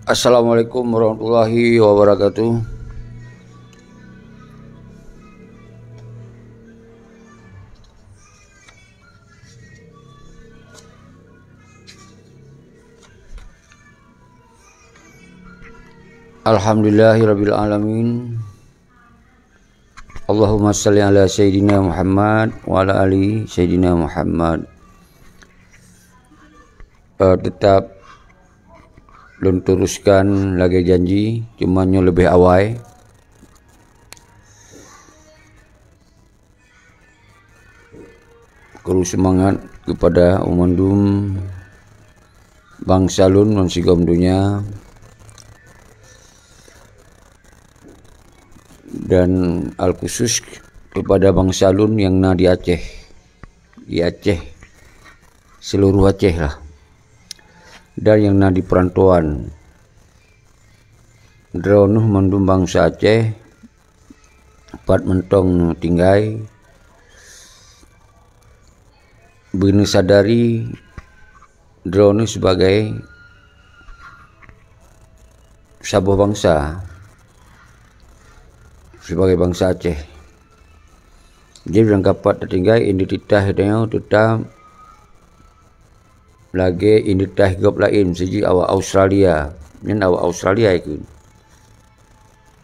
Assalamualaikum warahmatullahi wabarakatuh. Alhamdulillahirabbil alamin. Allahumma shalli ala sayyidina Muhammad wa ala ali sayyidina Muhammad. Tetap belum teruskan lagi janji, cumanya lebih awal. Kru semangat kepada umandum bangsa lun non sigom dunia dan al khusus kepada bangsa lun yang na di Aceh, seluruh Aceh lah, dan yang na di perantauan dronuh mandum bangsa Aceh empat mentong tinggai bini sadari dronuh sebagai sabuah bangsa, sebagai bangsa Aceh. Jadi dalam kapat tertinggal identitas dia tetap lagi identitas hidup lain segi awak Australia, nyen awak Australia itu.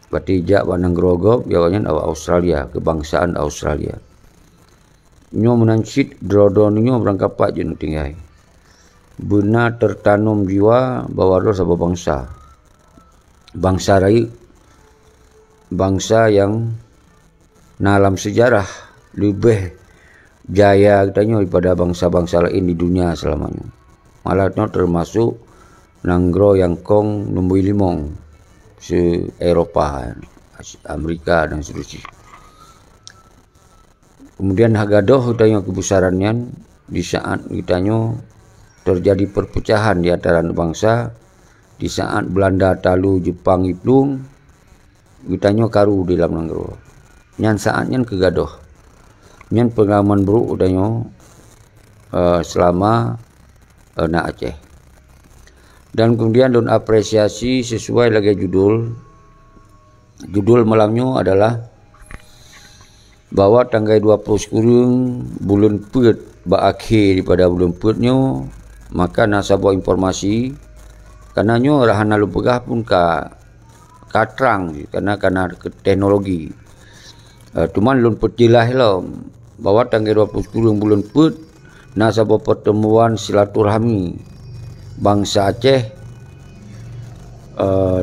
Berarti jak bandang grogop jawabnya awak Australia, kebangsaan Australia. Nyo menansit drodonnya berangkapat je tinggal. Benar tertanam jiwa bahwa ada sebuah bangsa. Bangsa rakyat, bangsa yang dalam sejarah lebih jaya katanya daripada bangsa-bangsa lain di dunia selamanya. Malatnya termasuk nanggro yang kong nombor 5 se Eropah, Amerika dan seterusnya. Kemudian hagadoh katanya kebesarannya di saat katanya terjadi perpecahan di antara bangsa, di saat Belanda talu Jepang iplung katanya karu di dalam nanggro. Nyan saatnya kegadoh. Nyan pengalaman buruk katanya selama na Aceh. Dan kemudian don apresiasi sesuai lagi judul malamnya adalah bahwa tanggal 20 sekurang bulan Pet berakhir daripada bulan Petnya, maka nak sebuah informasi karenanya rahana lu pegah pun katrang karena teknologi. Cuman lun pertilah lah bahwa tanggal 20 sekurang bulan Pet nak sebuah pertemuan silaturahmi bangsa Aceh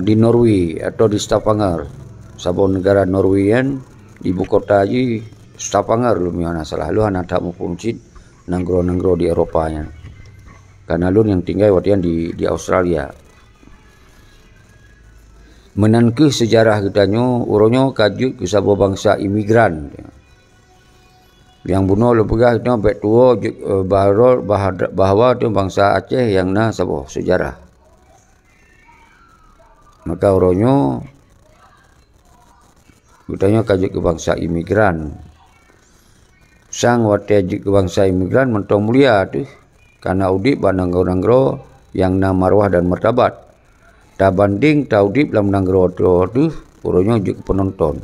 di Norway atau di Stavanger, sebuah negara Norwegian di ibu kota aja Stavanger lu miana salah lu anak tak mau puncit nanggro di Eropanya, karena lu yang tinggal wadian di Australia. Menangkeh sejarah kitanya uronyo kajut ke sebuah bangsa imigran yang bunuh lu pegah kita baik tua bahawa tu bangsa Aceh yang na sebuah sejarah. Maka uronyo katanya kajut ke bangsa imigran. Sang wajib ke bangsa imigran mentong mulia tu karena udip bananggro-nanggro yang na marwah dan martabat. Tak banding tak udip dalam nanggro tu uronyo juk penonton.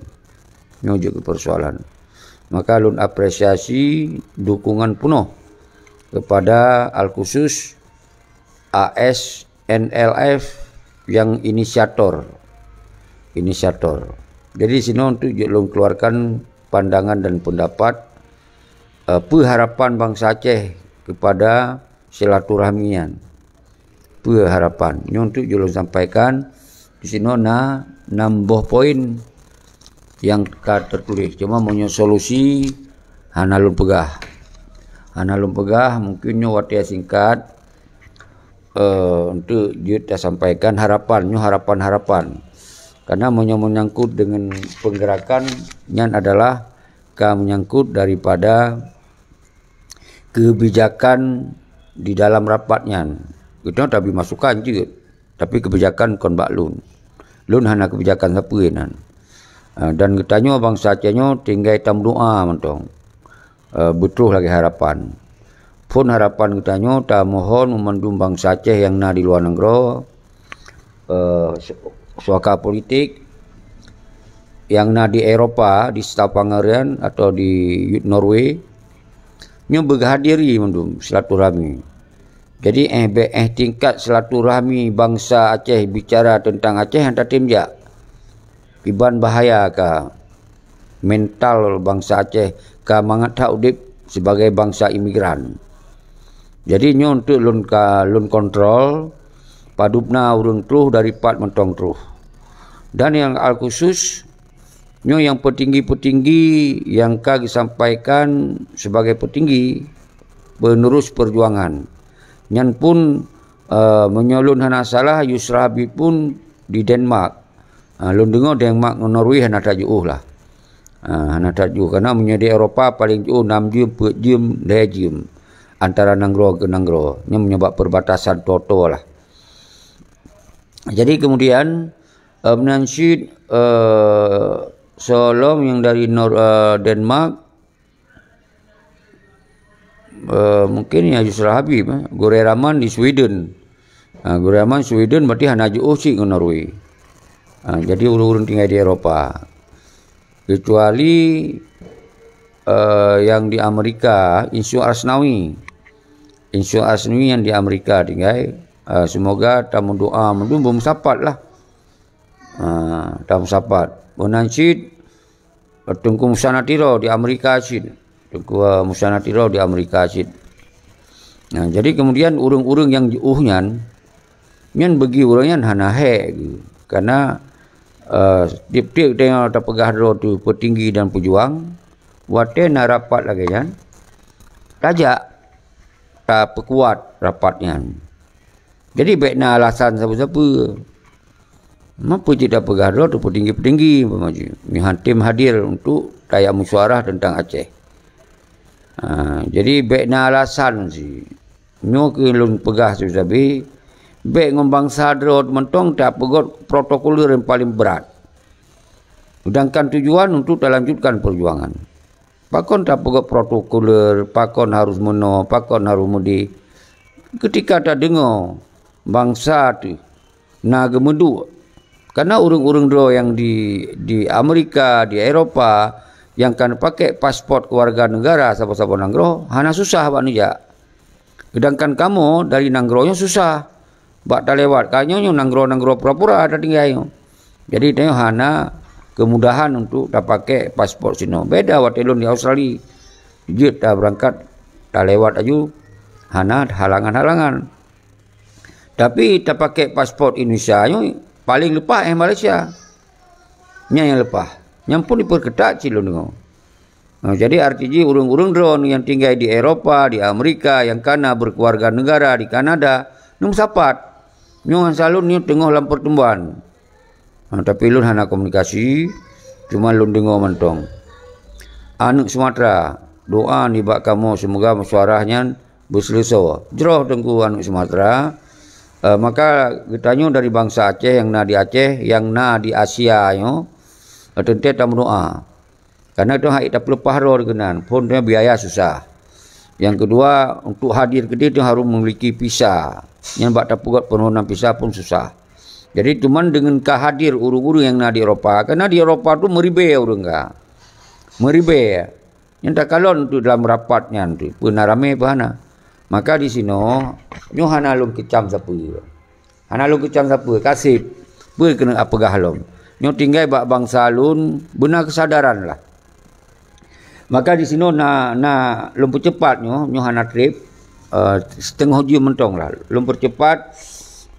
Nyojuk ke persoalan. Maka lun apresiasi dukungan penuh kepada al khusus ASNLF yang inisiator. Jadi sini untuk lun keluarkan pandangan dan pendapat harapan bangsa Aceh kepada silaturahmian. Harapan ini untuk lun sampaikan di sini nambah poin yang tertulis, cuma punya solusi hana lun pegah mungkinnya watia singkat untuk kita sampaikan harapan karena menyangkut dengan penggerakan yang adalah menyangkut daripada kebijakan di dalam rapatnya. Kita tapi masukan juga, tapi kebijakan kon bak lun hana kebijakan siapa nan. Dan katanya bangsa Acehnya tinggal tam doa mentong. Betul lagi harapan. Pun harapan katanya tak mohon memandung bangsa Aceh yang na di luar negara suaka politik yang na di Eropah, di Stavanger atau di Norway, nyo berhadiri mendum silaturahmi. Jadi tingkat silaturahmi bangsa Aceh bicara tentang Aceh yang tatim ja. Iban bahaya ka mental bangsa Aceh ka mangat udip sebagai bangsa imigran. Jadi nyo untuk lun kontrol padupna urang truh dari pat mentong truh. Dan yang al khusus nyo yang petinggi-petinggi yang ka disampaikan sebagai petinggi penerus perjuangan. Nyan pun menyolun hana salah Yusra Habib pun di Denmark. Lun dengar Denmark Norway hana tajuh lah. Hana tajuh karena menjadi Eropah paling jauh 6 jam, 4 jam, 2 jam antara Nanggro ke Nanggro. Ini menyebab perbatasan Toto lah. Jadi kemudian menansyid Solom yang dari Denmark, mungkin ya Yusra Habib, Gore Rahman di Sweden. Gore Rahman Sweden berarti hana jauh sih ke Norway. Jadi urun-urun tinggal di Eropah. Kecuali yang di Amerika, Insyu Arsnawi. Insyu Arsnawi yang di Amerika tinggal. Semoga tamu doa mendum belum sapat lah. Tamu sapat. Menansyid Tengku Musanatiro di Amerika Sid. Tengku Musanatiro di Amerika Sid. Nah, jadi kemudian urang-urang yang jauhnyan nyan bagi urangnya hana he karena tiap-tiap tengok terpegah tu petinggi dan pejuang wate na rapat lagi kan tajak tak perkuat rapatnya. Jadi baik na alasan siapa-siapa mampu tidak pegadro tu petinggi-petinggi tim hadir untuk tayak musyawarah tentang Aceh. Jadi baik na alasan si nyo ke lun pegah sabi baik ngombang sadrot mentong tak pegot protokoler yang paling berat. Sedangkan tujuan untuk melanjutkan perjuangan. Pakon tak pegot protokoler, pakon harus meno, pakon harus mudi. Ketika tak dengar bangsa tu na gemedu. Karena urang-urang do yang di Amerika, di Eropah yang kan pakai pasport keluarga negara siapa-siapa Nanggro, hana susah bak nija. Sedangkan kamu dari Nanggronya susah. Bak tak lewat kanyo Nanggro pura-pura ada tinggal. Jadi tengok hana kemudahan untuk tak pakai pasport sino. Beda watelun di Australia. Jut dah berangkat tak lewat aju hana halangan-halangan. Tapi tak pakai pasport Indonesia paling lepas Malaysia. Yang lepas. Yang pun diperketat cilun dengar. Jadi artinya urang-urang drone yang tinggal di Eropah, di Amerika, yang kana berkeluarga negara di Kanada, nung sapat. Nyong selalu ni tengok dalam pertumbuhan. Tapi lun hana komunikasi, cuma lun dengar mentong. Anak Sumatera, doa ni bak kamu semoga musyawarahnya berselesai. Jeroh tengku anak Sumatera. Maka kitanya dari bangsa Aceh yang na di Aceh, yang na di Asia tentu tamu doa. Karena itu hak tak pelepah roh kenan, pun biaya susah. Yang kedua, untuk hadir ke dia itu harus memiliki visa. Yang bak tak pugat permohonan visa pun susah. Jadi cuman dengan kehadir urung-urung yang na di Eropah, karena di Eropah tu meribe urung ka. Meribe. Yang tak kalon tu dalam rapatnya tu, pun rame bahana. Maka di sini nyo hana lum kecam siapa. Hana lum kecam siapa, kasih. Ber kena apa gahalom. Nyo tinggal bak bangsa lun benar kesadaran lah. Maka di sini na lum percepat nyo hana trip setengah jam mentong lah. Lum percepat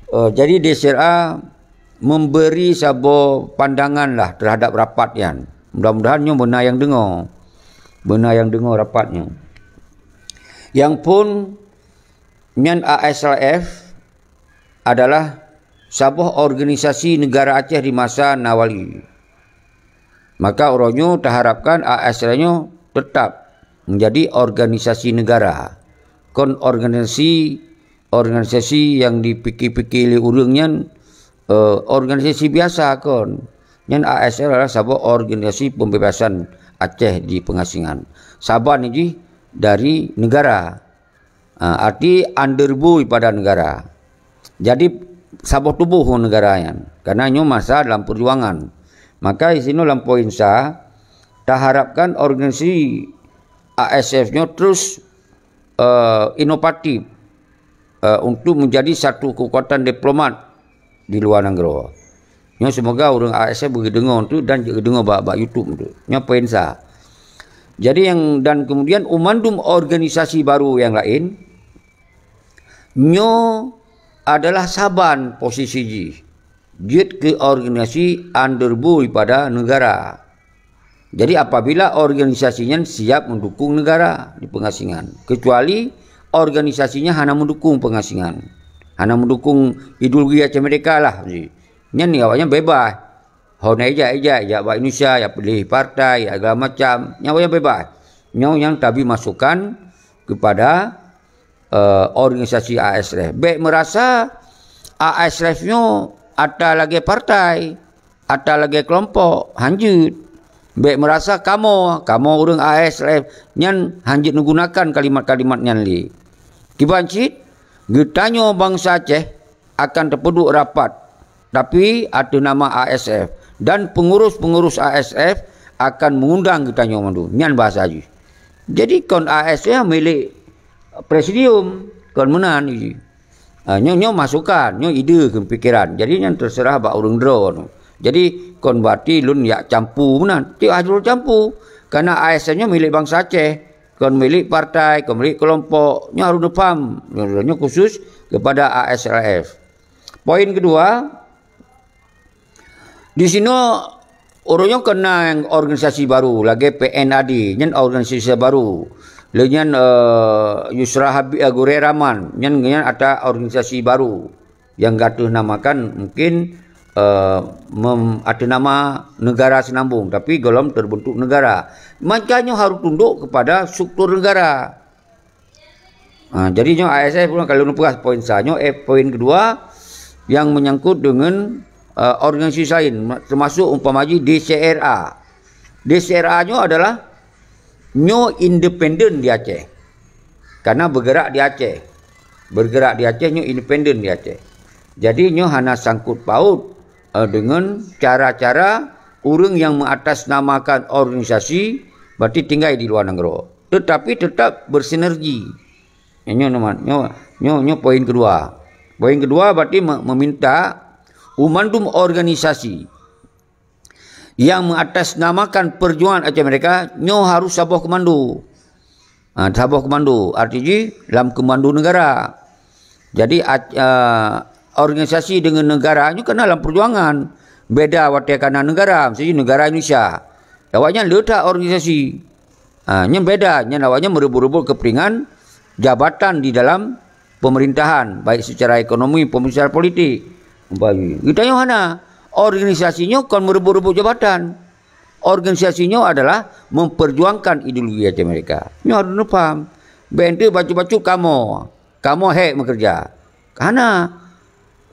jadi DSRA memberi sabo pandangan lah terhadap rapatnya. Mudah-mudahan nyo benar yang dengar. Benar yang dengar rapatnya. Yang pun nyan ASLF adalah sebuah organisasi negara Aceh di masa Nawali. Maka orangnya terharapkan ASLF-nya tetap menjadi organisasi negara. Kon organisasi yang dipikir-pikir oleh orangnya organisasi biasa kon. Nyan ASLF adalah sebuah organisasi pembebasan Aceh di pengasingan. Sabah ni dari negara. Arti underboy pada negara. Jadi sabah tubuh negara yang. Karena nyo masa dalam perjuangan. Maka di sini dalam poin saya, tak harapkan organisasi ASF nyo terus inovatif untuk menjadi satu kekuatan diplomat di luar negara. Nyo semoga orang ASF boleh dengar tu dan juga dengar bak YouTube tu. Nyo poin saya. Jadi dan kemudian umandum organisasi baru yang lain, nyo adalah saban posisi jid ke organisasi underboy pada negara. Jadi apabila organisasinya siap mendukung negara di pengasingan, kecuali organisasinya hanya mendukung pengasingan, hanya mendukung ideologi Amerika lah. Ni awaknya bebas. Hona eja buat Indonesia, ya pilih partai, agama macam, awaknya bebas. Yang tapi masukan kepada organisasi ASF. Baik merasa ASF-nya ada lagi partai, ada lagi kelompok, hanjut. Baik merasa kamu orang ASF nyan hanjut menggunakan kalimat-kalimat nyan li. Kibancit, getanyo bangsa Aceh akan terpeduk rapat, tapi ada nama ASF dan pengurus-pengurus ASF akan mengundang getanyo mandu. Nyan bahasa aja. Jadi kon ASF milik presidium kon menan ni. Nyo masukan, nyo ide ke pikiran. Jadi yang terserah bak orang draw. Jadi kon berarti lun yak campur menan. Ti ajul campur. Karena ASN-nya milik bangsa Aceh. Kon milik partai, kon milik kelompok. Nyo harus faham. Nyo khusus kepada ASLF. Poin kedua, di sini orangnya kena yang organisasi baru, lagi PNAD, nyen organisasi baru. Lenyan Yusra Habib Gore Rahman, nyen ada organisasi baru yang gatuh namakan mungkin ada nama negara senambung, tapi belum terbentuk negara. Makanya harus tunduk kepada struktur negara. Jadi ASF kalau numpah poin saya, poin kedua yang menyangkut dengan organisasi lain, termasuk umpamanya DCRA. DCRA-nya adalah nyo independen di Aceh. Karena bergerak di Aceh. Bergerak di Aceh, nyo independen di Aceh. Jadi nyo hanya sangkut paut dengan cara-cara orang yang mengatasnamakan organisasi, berarti tinggal di luar negara. Tetapi tetap bersinergi. Nyo poin kedua. Poin kedua berarti meminta umandum organisasi yang mengatasnamakan perjuangan Aceh mereka, nyo harus sabah komando. Sabah komando artinya dalam komando negara. Jadi organisasi dengan negara nyo kena dalam perjuangan. Beda waktu kena negara, misalnya negara Indonesia. Awaknya letak organisasi. Nyo beda, nyo awaknya merebut-rebut kepentingan jabatan di dalam pemerintahan, baik secara ekonomi maupun secara politik. Kita yang mana? Organisasinya kan merebut-rebut jabatan. Organisasinya adalah memperjuangkan ideologi Aceh mereka. Ini harus paham. Benda baca-baca kamu hek bekerja. Karena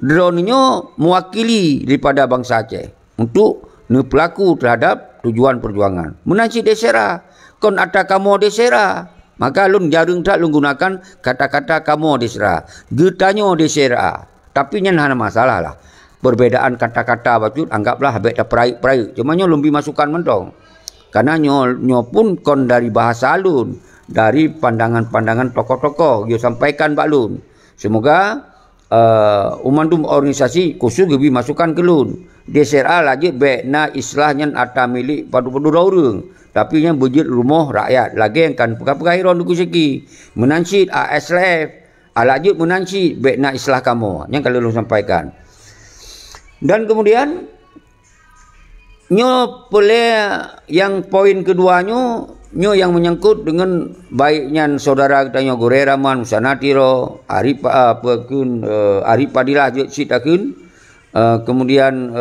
drone-nya mewakili daripada bangsa Aceh untuk pelaku terhadap tujuan perjuangan. Menanci desera. Kon ada kamu desera. Maka lun jarang tak lun gunakan kata-kata kamu desera. Getanyo desera. Tapi nyan hana masalah lah. Perbedaan kata-kata bacut anggaplah habis dah perai-perai. Cuma nyo lebih masukkan mentong. Karena nyo pun kon dari bahasa lun, dari pandangan-pandangan tokoh-tokoh dia sampaikan bak lun. Semoga umandum organisasi khusus lebih masukkan ke lun. DSRA lagi bekna islahnya ata milik padu-padu orang. Tapi yang bujit rumah rakyat lagi yang kan pegang-pegang iron duku seki. Menansit ASLF. Alajut menanci bekna islah kamu yang kalau lu sampaikan. Dan kemudian nyo boleh yang poin keduanya nyo yang menyangkut dengan baiknya saudara kita nyo Gore Rahman Musanatiro Arif Padilah Sitakun, kemudian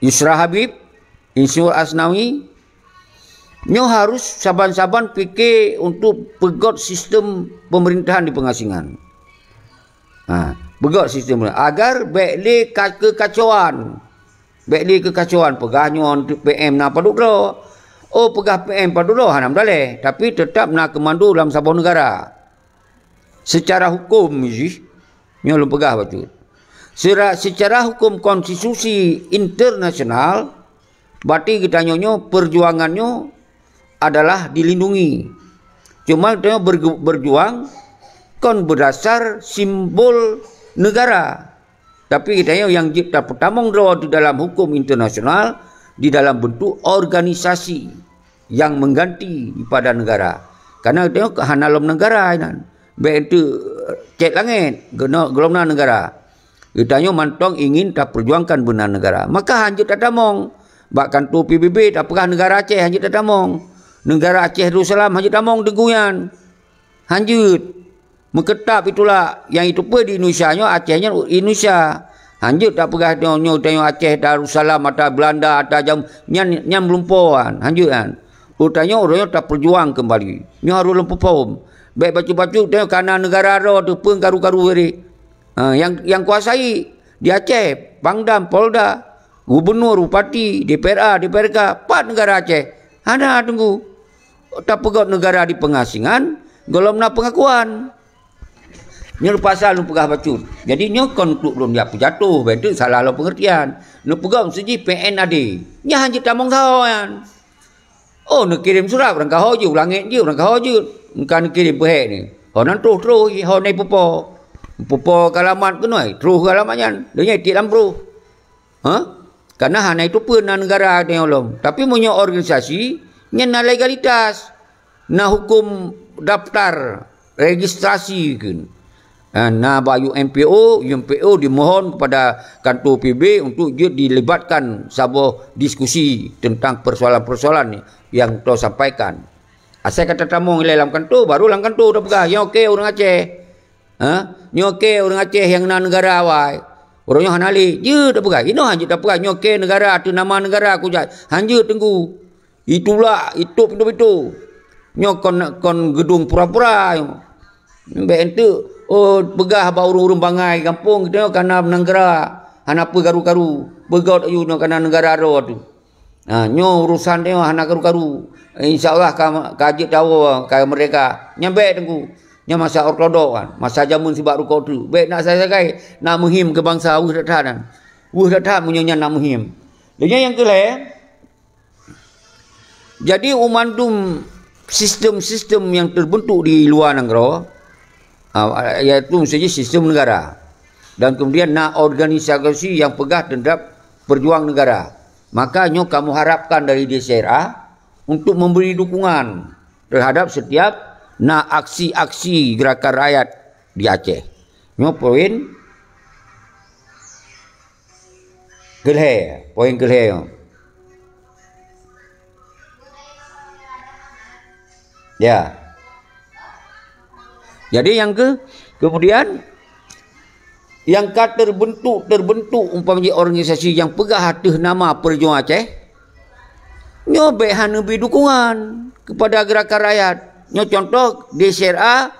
Yusra Habib Insyur Asnawi. Nyo harus saban-saban fikir untuk pegot sistem pemerintahan di pengasingan. Pegot sistem agar baiklah kekacauan. Baiklah kekacauan pegahnya untuk PM nak padukro. Oh pegah PM padukro hanam daleh, tapi tetap nak kemandu dalam sebuah negara. Secara hukum Nyo lu pegah batu. Secara hukum konstitusi internasional, berarti kita nyonyo perjuangannya adalah dilindungi. Cuma dia berjuang kon berdasar simbol negara. Tapi kita yang kita pertama di dalam hukum internasional di dalam bentuk organisasi yang mengganti pada negara. Karena tengok hanalom negara ini. Baik itu cek langit, gelomna negara. Kitanya mantong ingin tak perjuangkan benar negara. Maka hanjut tak tamong. Bahkan tu PBB tak pernah negara Aceh hanjut tak tamong. Negara Aceh Darussalam hanjut tamong deguyan. Hanjut. Mengketap itulah. Yang itu pun di Indonesia Acehnya Indonesia. Hanjut tak pernah tengok Aceh Darussalam atau Belanda atau jam nyam lumpuan. Hanjut kan. Utanya orangnya tak perjuang kembali. Ni harus lempu pom. Baik bacu-bacu tengok kanan negara ro tu pun karu-karu hari. Yang kuasai di Aceh, Pangdam, Polda, Gubernur, Bupati, DPRA, DPRK, 4 negara Aceh. Ada tunggu. Tak pegot negara di pengasingan, golomna pengakuan. Ni pasal lu pegah bacut. Jadi nyo konkluk belum dia jatuh, betul salah lo pengertian. Nu pegah seji PNAD. Nya hanjit tamong tau kan. Oh, nak kirim surat orang kau je, langit je, orang kau je. Engkau nak kirim pehek ni. Orang terus, orang naik pupo. Pupo kalamat ke noi, terus kalamatnya. Dia nyai dalam bro. Karena hana itu pun negara ada yang tapi punya organisasi, nya legalitas. Na hukum daftar registrasi kan. Nah, bayu MPO dimohon kepada kantor PB untuk dia dilibatkan sebuah diskusi tentang persoalan-persoalan ni yang kau sampaikan. Asal kata tamu dalam kantor, baru dalam kantor dah pegah. Yang okey orang Aceh. Yang okey orang Aceh yang negara awal. Orangnya hanali, je dah pegah. Ini hanya dah pegah. Yang okey negara, tu nama negara aku jat. Hanya tunggu. Itulah, itu pintu-pintu. Nyok kon gedung pura-pura. Baik itu, pegah bawa urung bangai kampung kita karena negara. Hanapa garu-garu. Begaut ayu karena negara ro tu. Nyo urusan dia hana garu-garu. InsyaAllah kaji tahu kaya mereka. Nyampe tunggu. Nya masa ortodo kan. Masa jamun sibak rukau tu. Baik nak saya kai nak muhim ke bangsa wuh datang. Wuh datang punya nak muhim. Dia yang kelih. Jadi umandum sistem-sistem yang terbentuk di luar negara, iaitu saja sistem negara. Dan kemudian nak organisasi yang pegah terhadap perjuang negara. Makanya kamu harapkan dari DCRA untuk memberi dukungan terhadap setiap nak aksi-aksi gerakan rakyat di Aceh. Ini poin kelih, poin kelih. Ya. Jadi yang kemudian yang terbentuk umpamanya organisasi yang pegah atas nama Perjuangan Aceh, nyo behan lebih dukungan kepada gerakan rakyat. Nyo contoh DCRA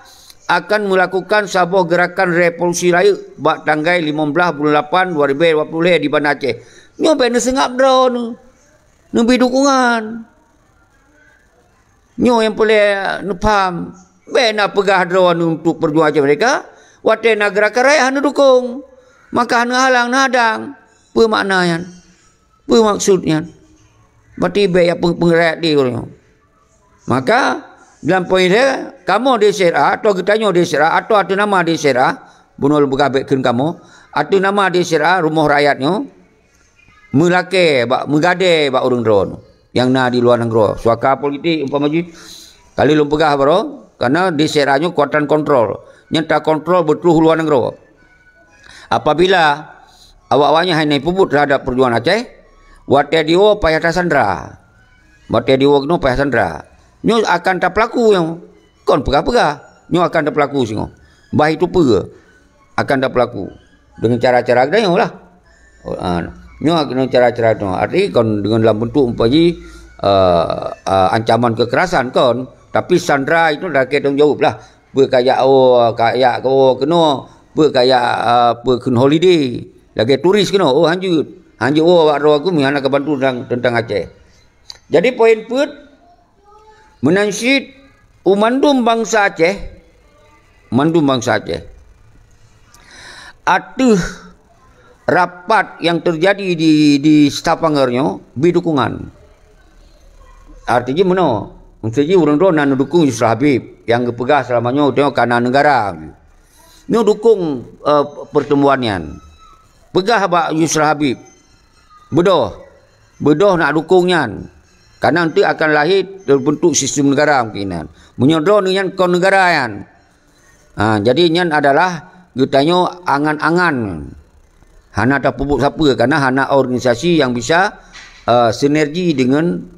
akan melakukan sebuah gerakan revolusi rakyat bak tanggal 15 bulan 8 2020 di Banda Aceh. Nyo behan sengap drone lebih dukungan. Nyo yang boleh faham behan pegah drone untuk Perjuangan Aceh mereka. Wate negara kerajaan hanu dukung. Maka hanu halang hadang. Apa maknanya? Apa maksudnya? Berarti baik apa pengerayat dia orang. Maka dalam poin dia, kamu DCRA atau kitanya DCRA atau ada nama DCRA, bunul begabekkan kamu, atau nama DCRA rumah rakyatnya, melake, megade bak orang drone yang na di luar negara. Suaka politik umpama ji, kali lu pegah bro, karena DCRA-nya kuatan kontrol. Nyata kontrol betul luar negara. Apabila awak-awaknya hanya puput terhadap Perjuangan Aceh, wate diwo payah tasandra. Wate diwo kena payah sandra. Nyo akan tak pelaku yang kon pegah-pegah. Nyo akan tak pelaku singo. Bah itu pega akan tak pelaku dengan cara-cara dia lah. Nyo dengan cara-cara tu. Arti kon dengan dalam bentuk umpamanya ancaman kekerasan kon, tapi sandra itu dah kita jawab lah. Berkaya kaya kena berkaya kena holiday lagi turis kena hanjut wak ro aku mihana ke bantu tentang Aceh. Jadi poin put menansyid umandum bangsa Aceh atuh rapat yang terjadi di Stapangernya bidukungan. Artinya mana? Maksudnya orang tu nak dukung Yusra Habib yang kepegah selamanya tengok kanan negara. Ni dukung pertemuannya. Pegah bak Yusra Habib. Bedoh nak dukungnya. Karena nanti akan lahir terbentuk sistem negara mungkinan. Menyodor dengan kon negara yan. Jadi nyan adalah getanya angan-angan. Hana tak pupuk siapa karena hana organisasi yang bisa sinergi dengan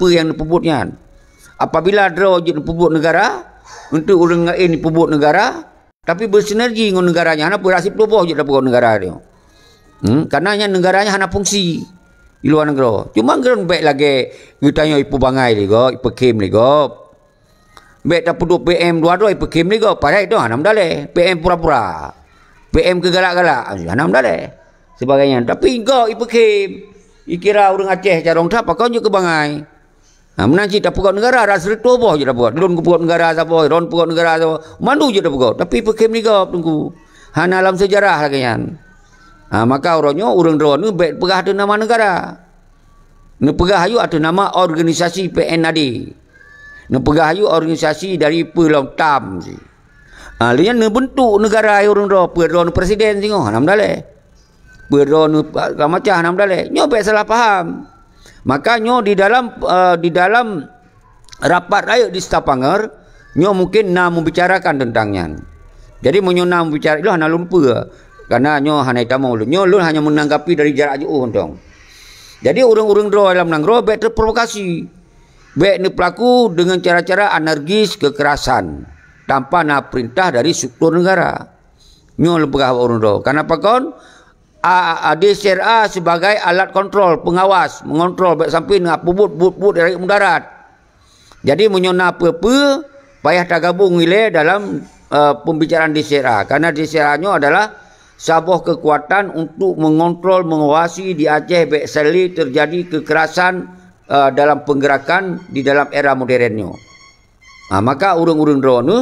yang dipupuknya. Apabila draw je dipupuk negara untuk orang lain dipupuk negara tapi bersinergi dengan negaranya, hana berasip loboh je dapur negara dia. Karena negaranya hana fungsi di luar negara. Cuma geron baik lagi getanya ipu bangai ligo, ipu kim ligo. Baik tak puduk PM dua ipu kim ligo, padahal itu hana mendale. PM pura-pura. PM kegalak-galak, hana mendale. Sebagainya. Tapi go ipu kim. Ikira orang Aceh carong tak pakau je ke bangai. Menanci tak pukul negara rasa tu boh je dah pukul. Lon pukul negara siapa, ron pukul negara siapa. Mandu je dah pukul. Tapi pekem ni kau tunggu. Hana alam sejarah lagi kan. Maka orangnya orang drone ni baik pegah ada nama negara. Ni pegah ayu ada nama organisasi PNAD. Ni pegah ayu organisasi dari Pulau Tam si. Lian ni bentuk negara orang drone, drone presiden singgo. Hanam daleh. Drone macam hanam daleh. Nyo baik salah faham. Makanya di dalam rapat rakyat di Stapanger, nyo mungkin nak membicarakan tentangnya. Jadi menyona bicara itu hanya lupa. Karena nyo hanya tamu nyo hanya menanggapi dari jarak jauh dong. Jadi orang-orang draw dalam nangro baik terprovokasi. Baik ni pelaku dengan cara-cara anarkis kekerasan tanpa nak perintah dari struktur negara. Nyo lepegah orang draw. Kenapa kon? DCRA sebagai alat kontrol, pengawas, mengontrol baik sampai nak bubut dari mendarat. Jadi menyona apa-apa payah tak gabung nilai dalam pembicaraan DCRA. Karena DCRA-nya adalah sebuah kekuatan untuk mengontrol, mengawasi di Aceh baik sekali terjadi kekerasan dalam penggerakan di dalam era modernnya. Maka orang-orang drone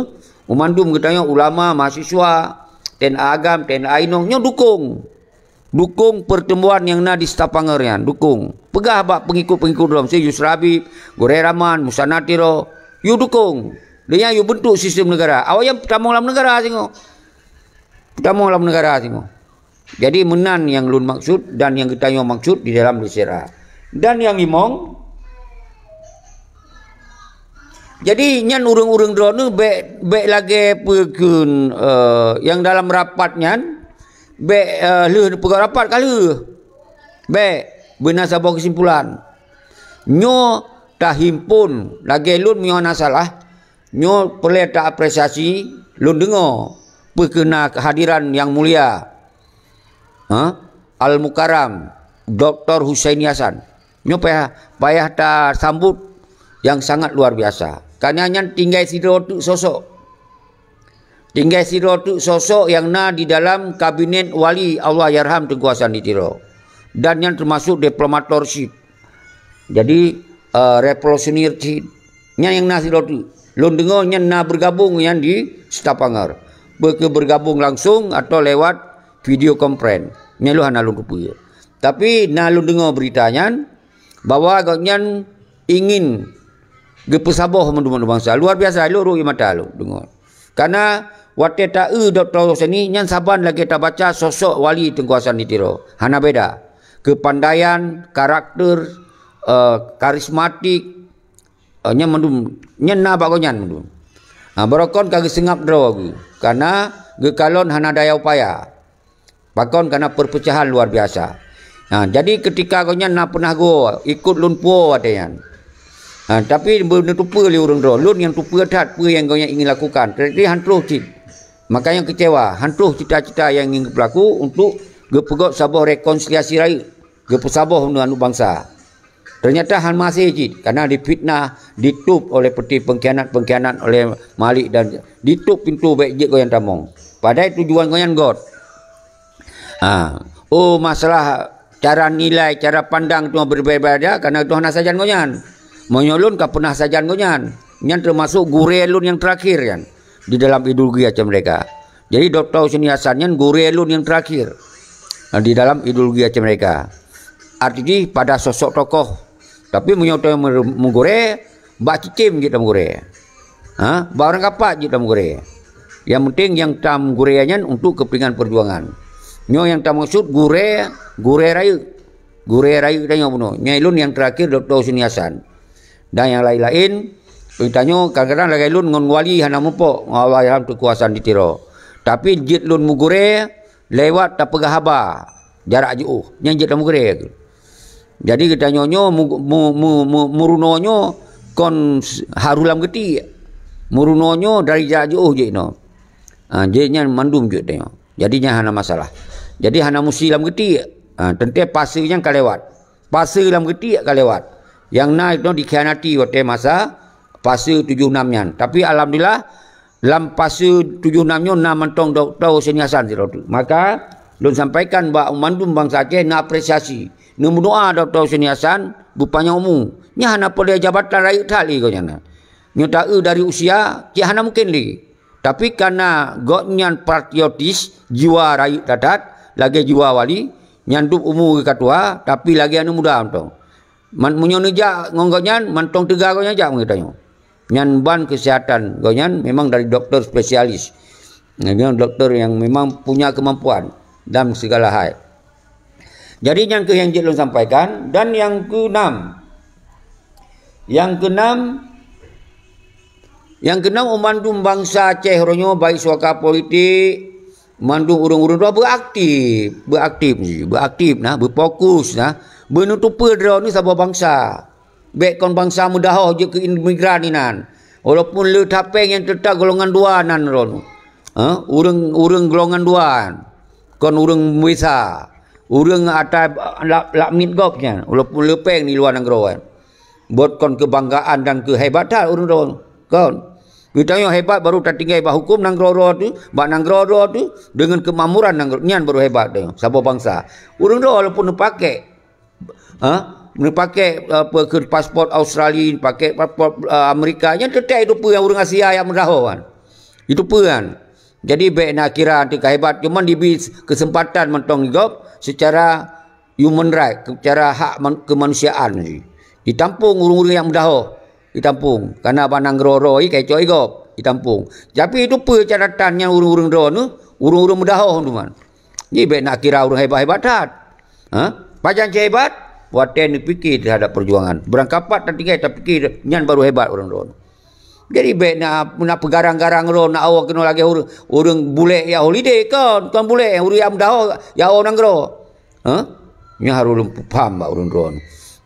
memandum katanya ulama, mahasiswa, TNI Agam, TNI Ainong nya dukung pertemuan yang nak di Stapanger yan, dukung. Pegah bak pengikut-pengikut dalam si Yusra Habib, Gore Rahman, Musa Natiro, you dukung. Dia you bentuk sistem negara. Awak yang pertama dalam negara tengok. Pertama dalam negara tengok. Jadi menan yang lun maksud dan yang kita yang maksud di dalam DCRA. Dan yang limong. Jadi nyan urang-urang drone baik lagi pegun yang dalam rapatnya. Baik, lu pegawai rapat kali. Baik, benar sebuah kesimpulan. Nyo tak himpun lagi lun punya salah. Nyo perlu tak apresiasi lun dengar perkena kehadiran yang mulia. Al-Mukarram Dr. Husaini Hasan. Nyo payah tak sambut yang sangat luar biasa. Karena nyan tinggal sido sosok. Tinggal sirotu sosok yang di dalam kabinet wali Allah Yarham Tengku Hasan Ditiro. Dan yang termasuk diplomatorship. Jadi revolutionary yang sirotu. Lun dengar yang bergabung yang di Stapanger. Bergabung langsung atau lewat video conference. Yang lu hana lun rupa. Tapi lun dengar beritanya bahwa agaknya ingin gepesabah mendu-mendu bangsa. Luar biasa lu rugi mata lu dengar. Karena waktu Dr. Husni yang saban lagi kita baca sosok wali Tengku Hasan Ditiro. Hana beda. Kepandaian, karakter, karismatik, nyen na bagonyan mendum. Barokon kagak sengap draw aku. Karena gekalon hana daya upaya. Bakon karena perpecahan luar biasa. Jadi ketika gonyan na pernah go ikut lun puo adanya. Tapi benda tupa li orang draw. Lun yang tupa tat apa yang gonyan ingin lakukan. Jadi hantruh cip. Makanya kecewa. Hantruh cita-cita yang ingin berlaku untuk gepegot sabah rekonsiliasi rakyat. Gepesabah untuk bangsa. Ternyata han masih cip. Karena difitnah, ditutup oleh peti pengkhianat oleh Malik dan ditutup pintu baik je goyan tamong. Padahal tujuan goyan God. Masalah cara nilai, cara pandang tu berbeza karena Tuhan sajan goyan. Menyolun ke pernah sajan goyan. Yang termasuk gurelun yang terakhir kan di dalam ideologi macam mereka. Jadi Dr. Husni Hassan yang gurelun yang terakhir di dalam ideologi Aceh mereka. Artinya pada sosok tokoh. Tapi menyokong menggore, mbak cicim kita menggore. Barang kapak kita menggore. Yang penting yang tam gureannya untuk kepentingan perjuangan. Nyo yang tam maksud gure rayu. Gure rayu dan yang bunuh. Nyailun yang terakhir Dr. Husni Hassan. Dan yang lain-lain, beritanya kadang-kadang lagi lun ngon wali hana mupok ngawal kekuasaan di Tiro. Tapi jit lun mugure lewat tak pegah haba jarak jauh. Yang jit mugure. Jadi kita nyonyo murunonyo kon harulam geti. Murunonyo dari jarak jauh je no. Jadinya mandum je tengok. Jadinya hana masalah. Jadi hana musi lam geti. Tentu pasirnya kan lewat. Pasir lam geti kan lewat. Yang naik no dikhianati waktu masa pasir 76-nya. Tapi alhamdulillah lam pasir 76-nya na mentong Dr. Husni Hassan. Maka lun sampaikan bahawa mandum bangsa Aceh na apresiasi. Na berdoa Dr. Husni Hassan bupanya umum. Nya hana boleh jabatan rakyat tali kau nyana. Nya tak dari usia ki hana mungkin li. Tapi karena goknyan patriotis jiwa rakyat dadat lagi jiwa wali nyanduk umur ketua tapi lagi anu muda ontong. Munyo neja ngonggonyan mantong tega kau nyajak mengitanyo. Nyan ban kesehatan gonyan memang dari dokter spesialis. Memang dokter yang memang punya kemampuan dalam segala hal. Jadi yang yang Jelon sampaikan dan yang keenam. Yang keenam umandum bangsa Aceh ronyo baik suaka politik mandum urung-urung beraktif nah berfokus nah menutupi drone ni sabah bangsa. Baik kon bangsa mudah je ke imigran ni nan. Walaupun le tapeng yang tetap golongan 2 nan ron. Urang golongan 2. Kon urang Muisa. Urang atas lakmit gopnya. Walaupun lepeng di luar negara. Buat kon kebanggaan dan kehebatan urang ron. Kon. Kita yang hebat baru tak tinggal bah hukum nanggro tu, bah nanggro tu dengan kemakmuran nanggro nyan baru hebat dia. Sabah bangsa. Urang ron walaupun pakai pakai pasport Australia, pakai pasport Amerika, yang tetap itu pun yang orang Asia yang mendahuan. Itu pun kan. Jadi baik nak kira anti kehebat, cuma diberi kesempatan mentong gop secara human right, secara hak kemanusiaan. Ditampung orang-orang yang mendahuh, ditampung. Karena banang roro ini kayak coy gop, ditampung. Tapi itu pun catatan yang orang-orang roro, orang-orang mendahuh tu man. Jadi baik nak kira orang hebat-hebat tak? Pajan hebat? Waten dipikir terhadap perjuangan. Berangkapat dan tinggal tak fikir nyan baru hebat orang ron. Jadi baik nak pegarang-garang ron nak awak kena lagi orang bule ya holiday kan bule orang yang dah ya orang nangro. Nya harus paham ba orang ron.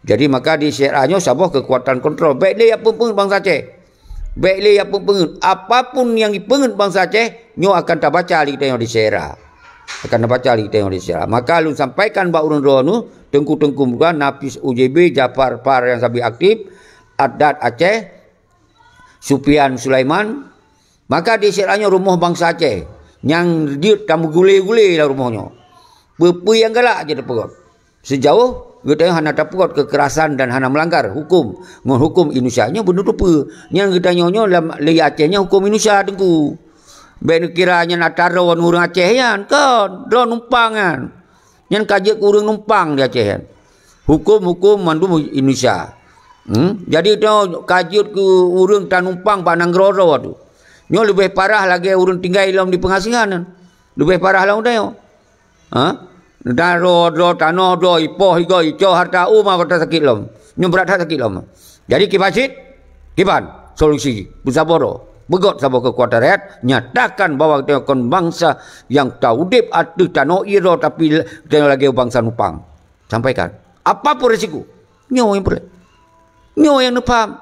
Jadi maka di syaratnya sabah kekuatan kontrol. Baik dia apa pun bangsa Aceh. Baik dia apa pun apapun yang dipengen bangsa Aceh nyo akan tak baca li tengok di syarat. Akan baca li tengok di syarat. Maka lu sampaikan ba orang ron tu tengku-tengku muka Nafis UJB, Jafar Par yang sabi aktif, Adat Aceh, Supian Sulaiman. Maka di syaratnya rumah bangsa Aceh. Yang dia tamu gule-gule lah rumahnya. Bepu yang galak je terpegot. Sejauh kita hana terpegot kekerasan dan hana melanggar hukum. Menghukum Indonesia nya benar apa. Yang kita nyonyo dalam lei Acehnya hukum Indonesia tengku. Baik kiranya nak taruh orang Aceh kan. Drone numpang kan. Yang kaji kurang numpang di Aceh. Hukum-hukum mandum Indonesia. Jadi tu kaji ke urang tak numpang panang roro tu. Nyo lebih parah lagi urang tinggal dalam di pengasihan. Lebih parah lah udah. Daro tanah do ipoh ijo harta umah kata sakit lam. Nyo berat sakit lam. Jadi kipasit kipan solusi busaboro. Begot sabah kekuatan rakyat nyatakan bahawa kita akan bangsa yang taudip atu tano iro tapi kita lagi bangsa nupang. Sampaikan. Apapun risiko. Nyo yang boleh. Nyo yang nepam.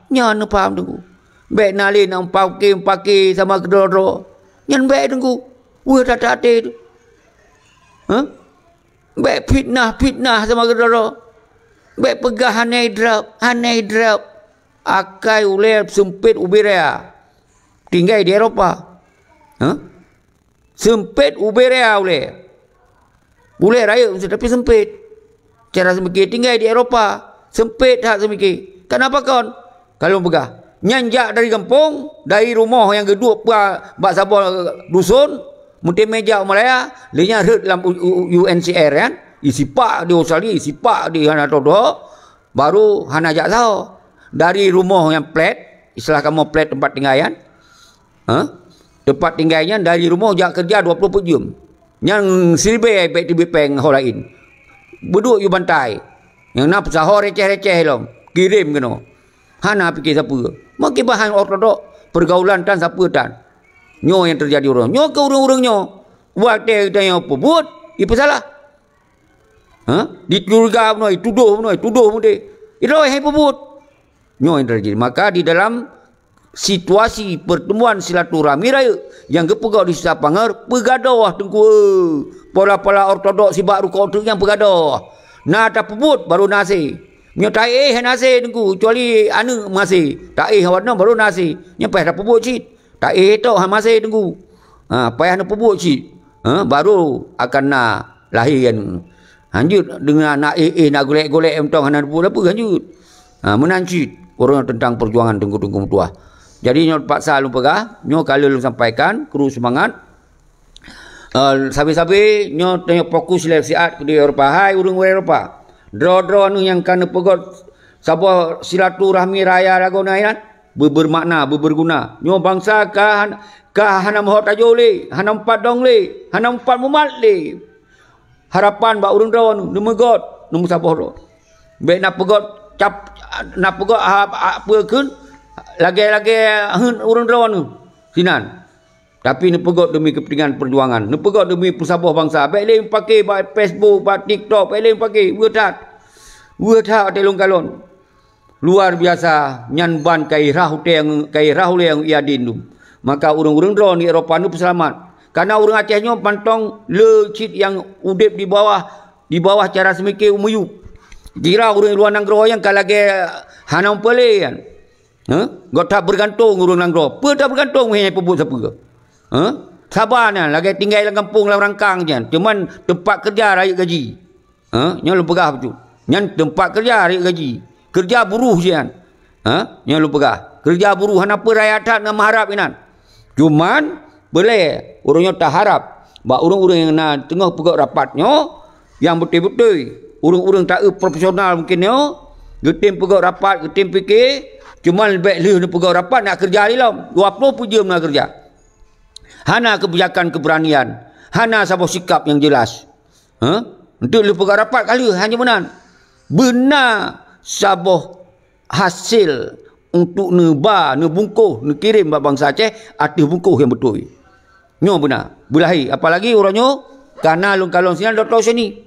Nyo nepam tunggu. Baik nali nang pakai sama kedoro. Nyan baik tunggu. Wah tak tu. Baik fitnah sama kedoro. Baik pegah hanai drop. Akai uleh sempit uberea tinggal di Eropah. Sempit uberea uleh raya tapi sempit cara semiki tinggal di Eropah sempit hak semiki. Kenapa kon kalau begah nyanjak dari kampung, dari rumah yang kedua bak sabah dusun, mungkin meja Malaya, dia nyarut dalam UNCR kan, isipak di Australia, isipak di Hana Todo, baru Hana jak tahu dari rumah yang flat, istilah kamu flat tempat tinggalan, tempat tinggalnya dari rumah jak kerja 24 jam, yang seribai baik di bepeng hal lain, beduk you bantai, yang nak sahur receh-receh lom, kirim kena, Hana fikir siapa? Makin bahan ortodok pergaulan tan siapa tan. Nyo yang terjadi orang. Nyo ke orang-orang nyo. Buat dia yang apa buat? Apa salah? Dicuriga menoi, tuduh menoi. Itu yang apa buat? Nyo yang terjadi. Maka di dalam situasi pertemuan silaturahmi raya yang kepegau di Sapangar, pegadah tengku. Pola-pola ortodok si baru kau tu yang pegadah. Nah tak buat baru nasi. Nyo tak nasi tengku kecuali anu masih tak warna baru nasi nyampai dah pebut cit tak tok masih tengku payah nak pebut cit baru akan nak lahir lanjut dengan nak nak golek-golek entong hana apa lanjut menancit orang tentang perjuangan tengku-tengku tua. Jadi nyo paksa lu pegah nyo kalau lu sampaikan kru semangat sabi-sabi nyo tengok fokus siat di Eropah hai urang Eropah draw nu yang kana pegot sabah silaturahmi raya ragonaian bermakna berguna nyo bangsa ka hana mohot ajole hana empat dong le hana empat mumat le harapan ba urang draw nu megot nu sabah ro be nak pegot cap nak pegot apa keun lagi hun urang draw nu sinan tapi ni pegot demi kepentingan perjuangan, ni pegot demi persabah bangsa. Baik lain pakai baik Facebook, baik TikTok, baik lain pakai wurdat telung kalon. Luar biasa nyan ban kai rahu yang iadin tu. Maka urang-urang drone di Eropah ni peselamat. Karena urang Aceh nyo pantong lecit yang udip di bawah cara semikir umuyup. Kira urang luar nanggro yang kalage hanam pele kan. Gak tak bergantung urang nanggro. Apa tak bergantung hanya pebut siapa. Sabarnya lagi tinggal dalam kampung dalam rangkang je. Cuman tempat kerja rakyat gaji. Yang lu pegah betul. Yang tempat kerja rakyat gaji. Kerja buruh je kan. Yang lu pegah. Kerja buruh hana apa rakyat tak nak mengharap inan. Cuman boleh orangnya tak harap. Bak orang-orang yang nak tengah pegang rapatnya yang betul-betul orang-orang tak profesional mungkin yo. Getim pegang rapat, getim fikir. Cuman lebih lu pegang rapat nak kerja ni lah. 20 jam nak kerja. Hana kebijakan keberanian, hana sabah sikap yang jelas. Untuk lu pegang rapat kali hanya benar sabah hasil untuk nebungkuh, kirim bak bangsa Aceh arti bungkuh yang betul. Nyo benar. Bulahi apalagi orangnya karena lu kalon sinan dok tahu sini.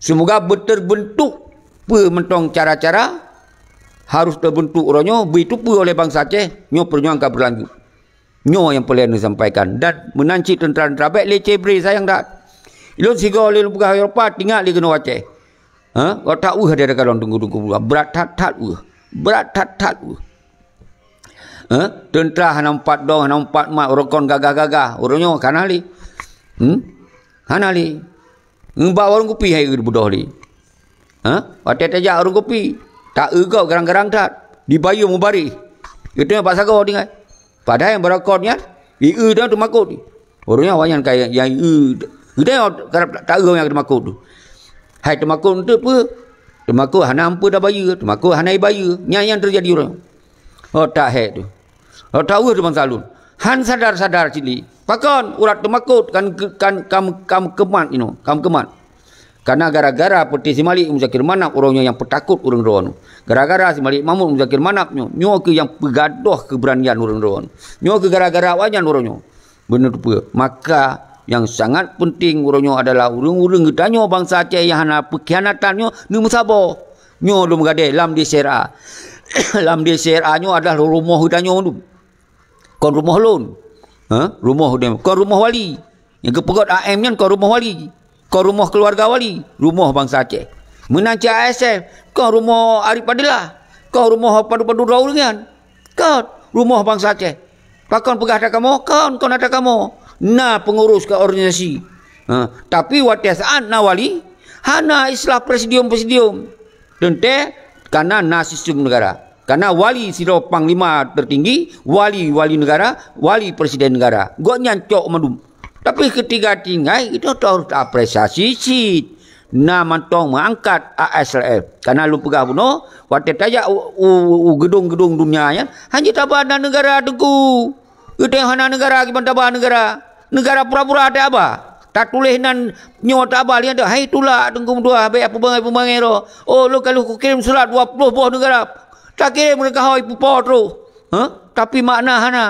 Semoga berbentuk mentong cara-cara harus terbentuk orangnya begitu oleh bangsa Aceh nyo perjuangan berlanjut. Nyo yang perlu disampaikan dan menanci tentera-tentera baik leceh beri sayang tak ilun sigo oleh pegawai Eropah tinggal di kena Aceh kau tak ada kalon tunggu-tunggu berat tat tentera hana 4 dong hana 4 mak rokon gagah-gagah orangnya kanali hanali ngembak warung kopi hai budoh li watet aja warung kopi tak egau garang-garang tak dibayar mubari itu yang pak sago tinggal. Padahal yang berakornya, dah tu makut. Orangnya awak yang kaya, yang dia tak tahu yang termakut tu. Hai termakut tu apa? Termakut hana ampu dah bayar, termakut hana bayar. Yang terjadi orang. Oh tak hai tu. Oh tahu tu bang salun. Han sadar cili. Pakon urat termakut kan kam kemat kam kemat. Karena gara-gara peti si Malik Muzakir Manap orangnya yang petakut orang Rohan. Gara-gara si Malik Mahmud Muzakir Manap nyo ke yang pegadoh keberanian orang Rohan. Nyo ke gara-gara wajan orangnya. Benar tu. Maka yang sangat penting orangnya adalah urang-urang gedanyo bangsa Aceh yang hana pekhianatannya ni musabah. Nyo lu mengade lam di SRA. Lam di SRA nyo adalah rumah gedanyo tu. Kon rumah lon. Rumah dia. Kon rumah wali. Yang kepegot AM nya kon rumah wali. Kau rumah keluarga wali, rumah bangsa Aceh. Menanci ASF, kau rumah Arif Padilah. Kau rumah padu-padu Raulingan. Kau rumah bangsa Aceh. Pakon pegah tak kamu, kau nak kamu. Nah pengurus ke organisasi. Tapi waktu saat nawali, hana islah presidium. Tentang karena sistem negara. Karena wali siro panglima tertinggi, wali negara, wali presiden negara. Gok nyancok madum. Tapi ketika tinggal itu harus apresiasi sih. Na mantong mengangkat ASLF. Karena lu pegah buno, waktu tajak gedung-gedung dunia ya, hanya tabana negara teguh. Itu yang hana negara gimana tabah negara. Negara pura-pura ada apa? Tak tulis nan nyot apa lihat dah. Hai itulah tengkum dua be apa bangai ro. Oh lu kalau ku kirim surat 20 buah negara. Tak kirim mereka hoi pupo tu. Tapi makna hana.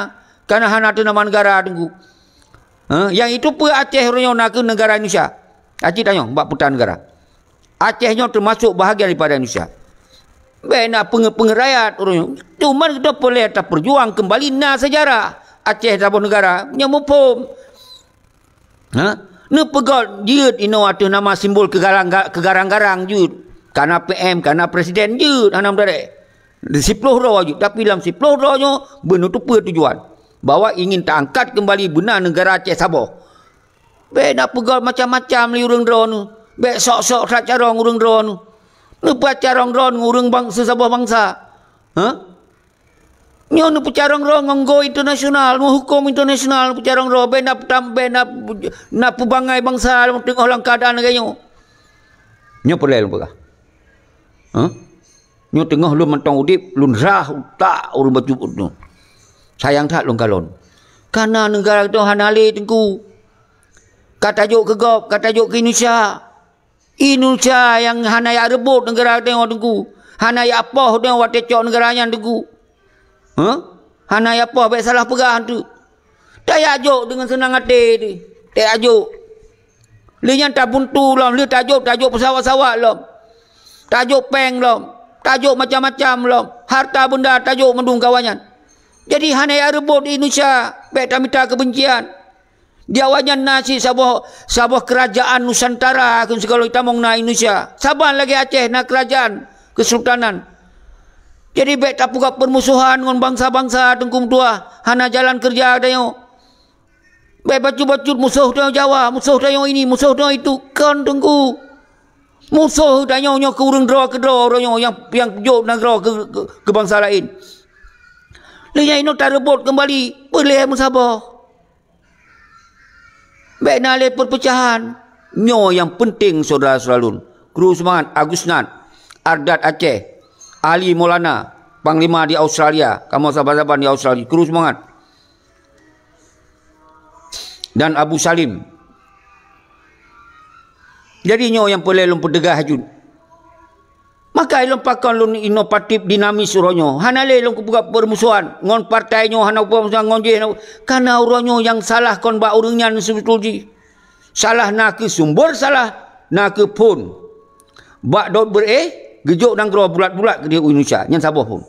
Karena hana tu nama negara tengku. Yang itu pun Aceh ronyo nak ke negara Indonesia. Aceh tanya, bak putar negara. Acehnya termasuk bahagian daripada Indonesia. Baik nak pengerayat orang. Cuma kita boleh tak berjuang kembali na sejarah. Aceh sebuah negara nyamupum. Ne pegot jut ino atu nama simbol kegarang-garang jut. Karena PM, karena presiden jut anam dare. 10 roh jut, tapi dalam 10 rohnya benar tu tujuan. Bahawa ingin tak angkat kembali benar negara Aceh Sabah. Bek nak pegal macam-macam li urang drone. Bek sok-sok sak carong urang drone. Lupa carong drone urang bangsa sebuah bangsa. Nyo nu carong drone nggo internasional, nu hukum internasional carong drone bek nak pubangai bangsa tengok lang keadaan negara. Nyo pelai lu pegah. Nyo tengah lu mentong udip lun rah tak urang baju tu. Sayang tak lu kalon. Karena negara tu hanale tengku. Kata juk ke Gop, kata juk ke Indonesia. Indonesia yang hanaya rebut negara tengok tengku. Hanaya apa tengok wate cok negaranya tengku. Hanaya apa baik salah pegah tu. Tak ajuk dengan senang hati ni. Tak ajuk. Lian tak buntu lom, li tajuk pesawat-pesawat lom. Tajuk peng lom. Tajuk macam-macam lom. Harta benda tajuk mendung kawannya. Jadi hanaya rebut di Indonesia. Baik tak minta kebencian. Dia wajan nasi sabuah kerajaan Nusantara kun segala kita mong na Indonesia. Saban lagi Aceh na kerajaan kesultanan. Jadi baik tak puga permusuhan dengan bangsa-bangsa tengkum tua. Hana jalan kerja ada yo. Baik bacut-bacut musuh dah Jawa, musuh dah yang ini, musuh dah itu kan tengku. Musuh dah nyo ke urang draw ke draw orang yang jok nak draw ke bangsa lain. Lihat ini tak rebut kembali, boleh musabah. Baik nalai perpecahan. Nyo yang penting saudara-saudara. Kru semangat Agus Nat, Ardat Aceh, Ali Maulana, Panglima di Australia, kamu sahabat-sahabat di Australia, kru semangat. Dan Abu Salim. Jadi nyo yang boleh lum pedegah hajud. Maka ilmu pakon lun inovatif dinamis uronyo. Hanale lun kubuka permusuhan. Ngon partai nyo hana permusuhan ngon je. Karena uronyo yang salah kon ba urangnya sebetulnya. Salah nak ke sumber, salah nak ke pun. Bak dot gejuk nang gro bulat-bulat ke dia Indonesia. Yang sabah pun.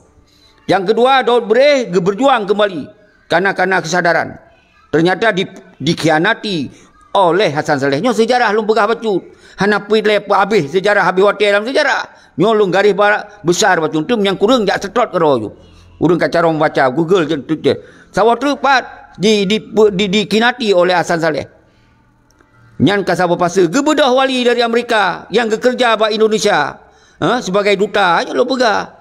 Yang kedua dot berjuang kembali. Karena kesadaran. Ternyata dikhianati oleh Hasan Saleh. Nyo sejarah lun pegah bacut. Hana pilih habis sejarah habis hotel dalam sejarah. Nyolong garis besar macam tu yang kurang jak setrot ke roh. Urang kacarong baca Google je tu je. Sawah tu pat dikinati oleh Hasan Saleh. Nyan ka sabo pasal gebedah wali dari Amerika yang bekerja ba Indonesia. Sebagai duta aja lo pegah.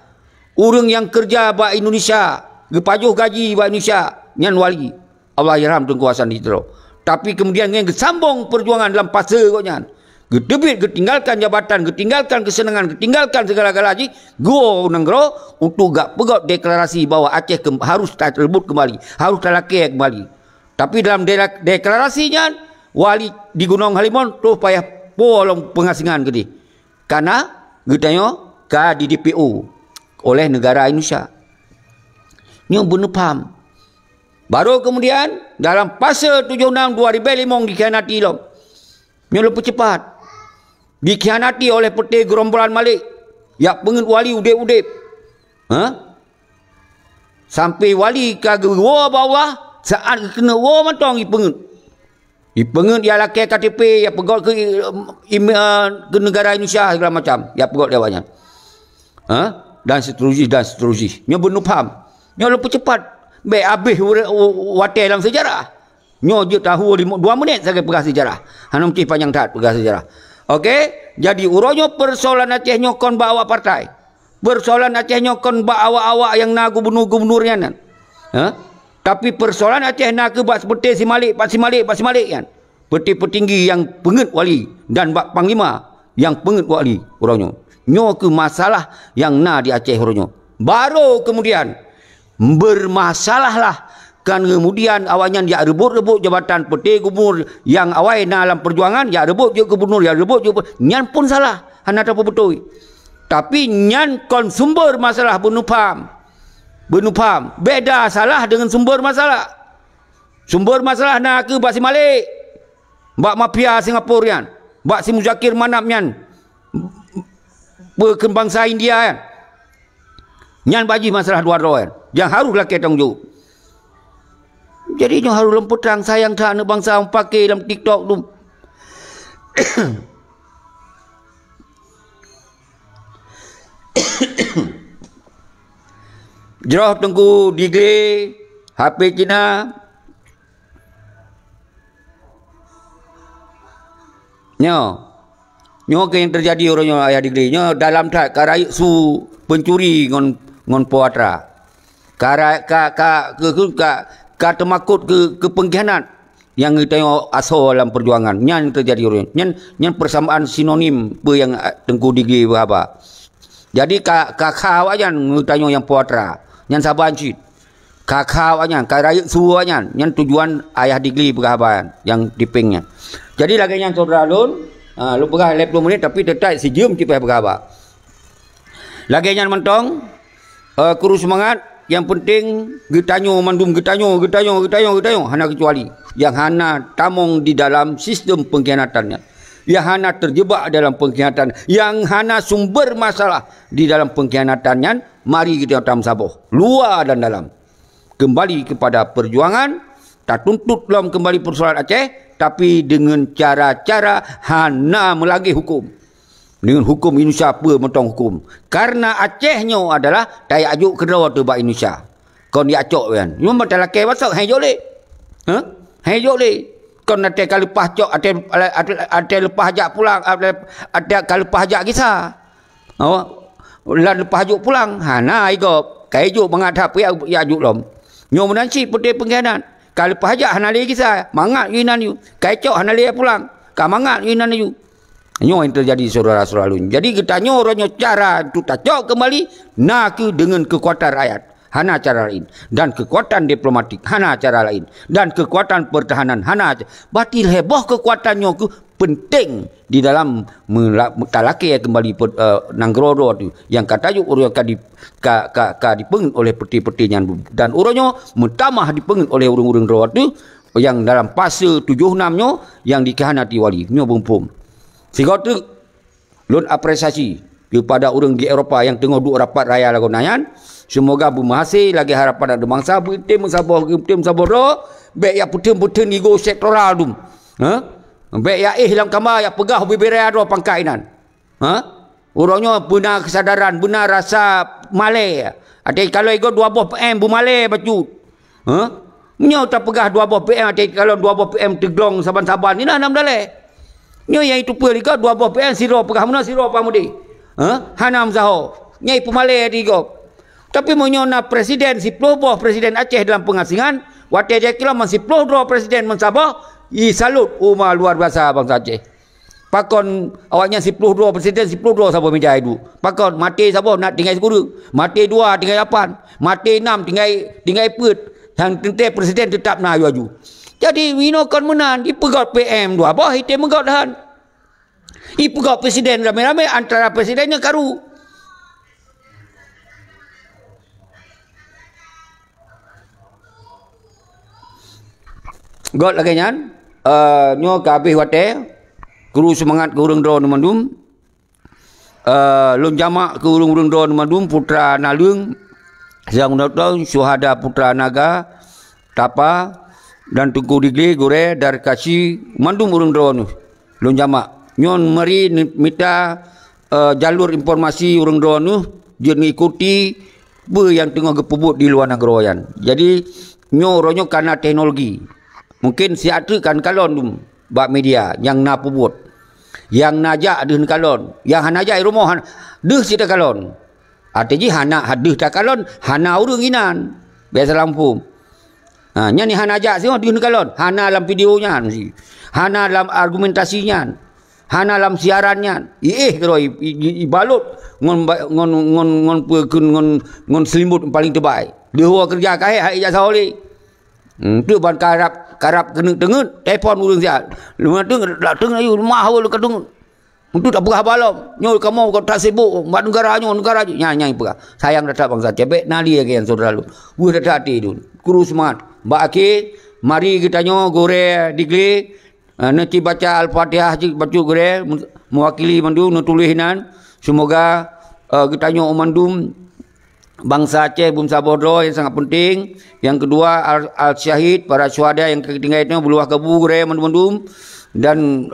Urang yang kerja ba Indonesia, gepajuh gaji ba Indonesia, nyan wali. Allah yarham Tunku Hasan itu. Tapi kemudian yang sambung perjuangan dalam pasal kau nyan. Gedebit, ketinggalkan jabatan, ketinggalkan kesenangan, ketinggalkan segala-galanya, go nenggro untuk gak pegot deklarasi bahwa Aceh harus terbut kembali, harus terlaki kembali. Tapi dalam deklarasinya, wali di Gunung Halimun tu payah polong pengasingan gede. Karena getanya di DPO oleh negara Indonesia. Ini benar paham. Baru kemudian dalam pasal 76 2005 dikhianati lo. Ini lebih cepat. Dikhianati oleh peti gerombolan Malik. Ya pengen wali udip-udip. Sampai wali kagak wa bawah saat kena wa matang ipengen. Ipengen dia laki KTP ya pegot ke negara Indonesia segala macam. Ya pegot dia banyak. Dan seterusnya. Nya benar paham. Nya lebih cepat. Baik habis watai dalam sejarah. Nya je tahu 2 minit saja pegang sejarah. Hana mesti panjang tak pegang sejarah. Okey, jadi uronyo persoalan Aceh nyokon bawa partai. Persoalan Acehnya kon bak awak-awak yang nak gubernur-gubernur kan. Tapi persoalan Aceh nak ke bak seperti si Malik kan. Peti petinggi yang penget wali dan bak panglima yang penget wali orangnya. Nyo ke masalah yang nak di Aceh orangnya. Baru kemudian bermasalahlah kan kemudian awalnya dia rebut-rebut jabatan peti gubernur yang awal dalam perjuangan ya rebut je gubernur ya rebut je nyan pun salah hana tak betul tapi nyan kon sumber masalah benupam beda salah dengan sumber masalah nak ke bak si Malik bak mafia Singapura kan bak si Muzakir Manap nyan bangsa India kan nyan bagi masalah dua kan yang haruslah kita tanggung. Jadi nyo harus lemputang sayang tak nak bangsa orang pakai dalam TikTok tu. Jerah tengku digre HP Cina. Nyo ke yang terjadi orangnya ayah digre. Nyo dalam tak karai su pencuri ngon puatra. Karai ka termakut ke pengkhianat yang kita tengok asal dalam perjuangan yang terjadi orang yang persamaan sinonim apa yang tengku digri berapa jadi kakak ajan tanya yang puatra yang saban cit kakak ajan rakyat suruh ajan yang tujuan ayah digri berapa yang dipingnya jadi lagi yang saudara lun lu perah 20 menit tapi tetap sejam cipai berapa lagi yang mentong kurus semangat yang penting getanyo mandum getanyo hana kecuali yang hana tamong di dalam sistem pengkhianatannya yang hana terjebak dalam pengkhianatan yang hana sumber masalah di dalam pengkhianatannya mari kita tam saboh luar dan dalam kembali kepada perjuangan tak tuntut dalam kembali persoalan Aceh tapi dengan cara-cara hana melagih hukum dengan hukum Indonesia apa mentong hukum karena Acehnya adalah daya ajuk kedua tu bak Indonesia kon dia acok kan cuma mata laki masuk hai jole hai jole kon nanti kali lepas cok ada lepas ajak pulang ada kali lepas ajak kisah lepas ajuk pulang hana igop kai juk menghadap ya ajuk lom nyo menanci putih pengkhianat kali lepas ajak hana lagi kisah mangat yinan yu kai cok hana lagi pulang ka mangat yinan yu nyo yang terjadi saudara-saudara lun. Jadi kita nyoranya cara tu tajak kembali nak dengan kekuatan rakyat hana cara lain dan kekuatan diplomatik hana cara lain dan kekuatan pertahanan hana batil heboh kekuatannya ku penting di dalam talaki kembali nanggoro tu yang kata yuk urang dipengin oleh peti-peti nyan dan urangnya mutamah dipengin oleh urang-urang ro tu yang dalam fase 76 nyo yang dikhianati wali nyo bumpum. Sehingga tu lun apresiasi kepada orang di Eropah yang tengah duk rapat raya lagu nayan. Semoga berhasil lagi harapan ada bangsa tim sabor ro baik ya putin ego sektoral dum. Baik ya dalam kamar ya pegah bibiraya do pangkainan. Orangnya benar kesadaran, benar rasa malai. Ada kalau ego 2 PM bu malai baju. Nyo tak pegah 2 PM ada kalau 2 PM teglong saban-saban ni lah nam dalai. Nyo yang itu perika 2 PM siro pegah mana siro pamudi. Hanam zaho. Nyai pemalai digo. Tapi menyona presiden 10 buah presiden Aceh dalam pengasingan, wate dia kira masih 10 presiden mensabah, i salut umar luar biasa bangsa Aceh. Pakon awaknya 10 presiden 10 sabo meja itu. Pakon mati sabo nak tinggal 10, mati 2 tinggal 8, mati 6 tinggal put. Yang tentu presiden tetap nak aju. Jadi wino kon menan ipegot PM 2 bah ite megot han. Ipegot presiden rame-rame antara presidennya karu. God lagi nyan nyo kabeh wate kru semangat ke urang drone mandum lun jamak ke urang drone mandum putra naleung yang datang syuhada putra naga tapa dan Tengku Digli gore dari kasih mandum urang drone lun jamak nyon mari minta jalur informasi urang drone dia mengikuti yang tengah gepubut di luar negara yan. Jadi nyo ronyo karena teknologi mungkin siatu kan kalon bak media yang na pubut yang najak deh kalon yang hanajak rumah deh sita kalon Artinya hana haduh takalon hana urang inan. Biasa lampu. Nya ni hana ajak sio di kalon. Hana dalam videonya mesti. Hana dalam argumentasinya. Hana dalam siarannya. Kero ibalut ngon selimut paling terbaik. Dia kerja kae hak ijazah oleh. Tu ban karap kena tengut telefon urang sia. Lu datang ayu rumah awal kadung. Untuk tak berah balam. Nyol kamu kau tak sibuk. Mak negara nyai perah. Sayang datang bangsa Cebek nali lagi yang saudara lu. Buah datang hati tu. Kurus mat. Mbak Akid, mari kita nyo gore digli. Nanti baca Al-Fatihah baca gore mewakili mandum nutulihinan. Semoga kita nyo mandum bangsa Aceh bangsa bodoh yang sangat penting. Yang kedua al-syahid para syuhada yang ketinggalan beluah kebu gore mandum dan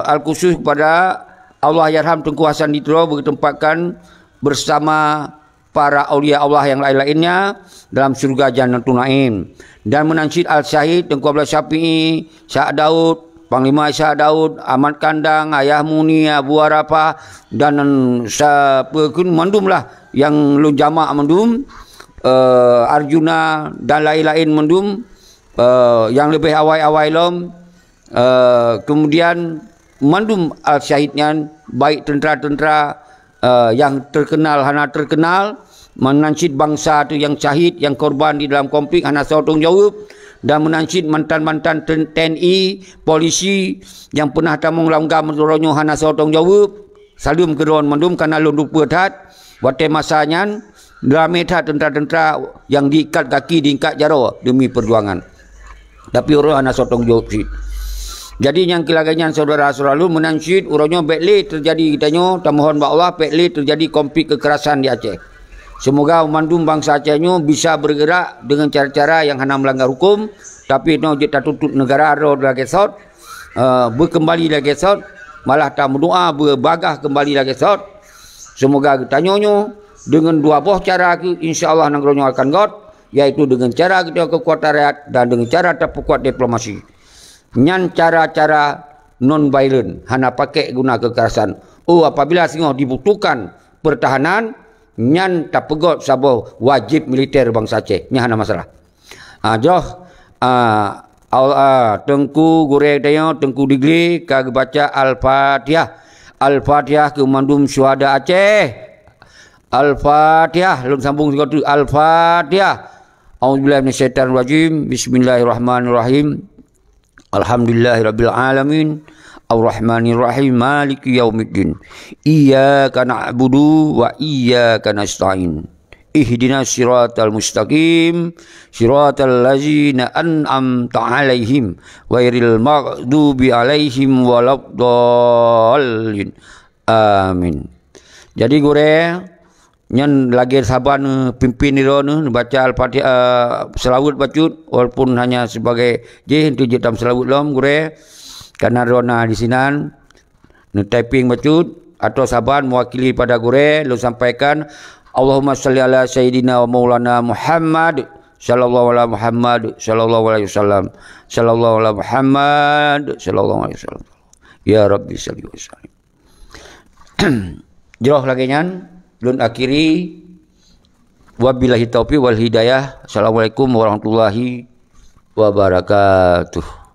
al-khusus kepada Allah yarham Tunku Hasan Ditro bertempatkan bersama para aulia Allah yang lain-lainnya dalam surga Jannatul Naim. Dan menansyid al-syahid Tengku Abdullah Syafi'i, Syah Daud, Panglima Syah Daud, Ahmad Kandang, Ayah Muni, Abu Arafah dan siapa mandum lah yang lu jamak mandum, Arjuna dan lain-lain mandum, yang lebih awal-awal lom, kemudian mandum al-syahidnya baik tentera-tentera yang terkenal hana terkenal menansyid bangsa tu yang syahid yang korban di dalam konflik hana tanggung jawab dan menansyid mantan-mantan TNI polisi yang pernah tamung langgar mendoronyo hana tanggung jawab salum keron mandum kana lu lupa tat wate masanya drame tat tentera-tentera yang diikat kaki diikat jaro demi perjuangan tapi orang hana tanggung jawab sih. Jadi yang kelaganya saudara selalu menansyid urangnya bekli terjadi kitanya tamohon ba Allah bekli terjadi konflik kekerasan di Aceh. Semoga mandum bangsa Acehnya bisa bergerak dengan cara-cara yang hana melanggar hukum tapi no kita tutup negara ro lagi sot berkembali lagi sot malah tak berdoa berbagah kembali lagi sot. Semoga kitanya dengan dua buah cara insyaallah nangronyo akan got yaitu dengan cara kita kekuatan rakyat dan dengan cara terperkuat diplomasi. Nyan cara-cara non-violent hana pakai guna kekerasan. Apabila singoh dibutuhkan pertahanan nyan tak pegot sabo wajib militer bangsa Aceh nya hana masalah. Tengku gore dayo Tengku Digli kag baca Al-Fatihah ke mandum syuhada Aceh. Al-Fatihah lum sambung juga tu Al-Fatihah. A'udzubillahi minasyaitonir rajim. Bismillahirrahmanirrahim. Alhamdulillahirabbil alamin arrahmanir rahim maliki yaumiddin iyyaka na'budu wa iyyaka nasta'in ihdinas siratal mustaqim siratal ladzina an'amta 'alaihim ghairil maghdubi 'alaihim waladdallin amin. Jadi gore nyan lagi saban pimpin niro baca Al-Fatihah selawat bacut walaupun hanya sebagai untuk jetam selawat lom gure karena rona di sinan typing bacut atau saban mewakili pada gure lu sampaikan Allahumma shalli ala sayyidina wa maulana Muhammad sallallahu alaihi Muhammad sallallahu alaihi wasallam sallallahu alaihi Muhammad sallallahu alaihi wasallam ya rabbi salli wa sallim. Jauh lagi nyan lun akhiri wabillahi taufiq wal hidayah. Assalamualaikum warahmatullahi wabarakatuh.